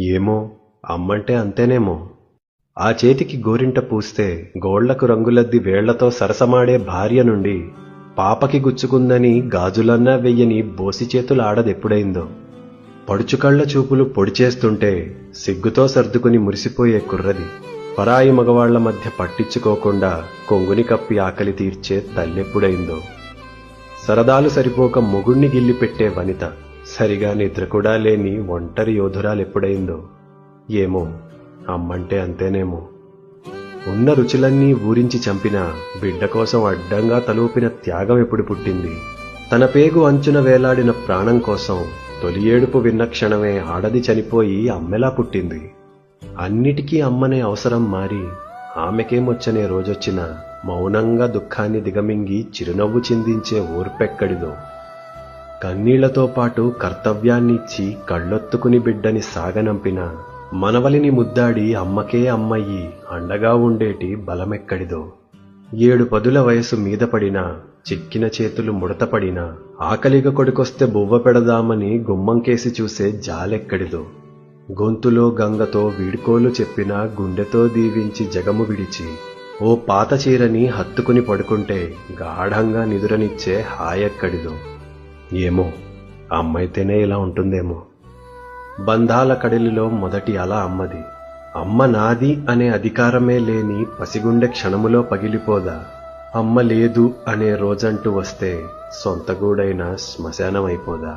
ఏమో, అమ్మంటే అంతేనేమో. ఆ చేతికి గోరింట పూస్తే గోళ్లకు రంగులద్ది వేళ్లతో సరసమాడే భార్య నుండి పాపకి గుచ్చుకుందని గాజులన్నా వెయ్యని బోసి చేతులు ఆడదెప్పుడైందో. పడుచుకళ్ల చూపులు పొడిచేస్తుంటే సిగ్గుతో సర్దుకుని మురిసిపోయే కుర్రది. పరాయి మగవాళ్ల మధ్య పట్టించుకోకుండా కొంగుని కప్పి ఆకలి తీర్చే తల్లెప్పుడైందో. సరదాలు సరిపోక మొగుణ్ణి గిల్లిపెట్టే వనిత, సరిగా నిద్ర కూడా లేని ఒంటరి యోధురాలెప్పుడైందో. ఏమో, అమ్మంటే అంతేనేమో. ఉన్న రుచులన్నీ ఊరించి చంపిన బిడ్డ కోసం అడ్డంగా తలూపిన త్యాగం ఎప్పుడు పుట్టింది? తన పేగు అంచున వేలాడిన ప్రాణం కోసం తొలి ఏడుపు విన్న క్షణమే ఆడది చనిపోయి అమ్మెలా పుట్టింది. అన్నిటికీ అమ్మనే అవసరం మారి ఆమెకేమొచ్చనే రోజొచ్చినా మౌనంగా దుఃఖాన్ని దిగమింగి చిరునవ్వు చిందించే ఓర్పెక్కడిదో. కన్నీళ్లతో పాటు కర్తవ్యాన్ని ఇచ్చి కళ్ళొత్తుకుని బిడ్డని సాగనంపిన మనవలిని ముద్దాడి అమ్మకే అమ్మయ్యి అండగా ఉండేటి బలమెక్కడిదో. 7 పదుల వయసు మీద పడినా, చిక్కిన చేతులు ముడతపడినా, ఆకలిగా కొడుకొస్తే బువ్వ పెడదామని గుమ్మంకేసి చూసే జాలెక్కడిదో. గొంతులో గంగతో వీడ్కోలు చెప్పినా గుండెతో దీవించి జగము విడిచి ఓ పాత చీరని హత్తుకుని పడుకుంటే గాఢంగా నిదురనిచ్చే హాయెక్కడిదో. ఏమో, అమ్మైతేనే ఇలా ఉంటుందేమో. బంధాల కడలిలో మొదటి అల అమ్మది. అమ్మ నాది అనే అధికారమే లేని పసిగుండె క్షణములో పగిలిపోదా? అమ్మ లేదు అనే రోజంటూ వస్తే సొంతగూడైన శ్మశానమైపోదా?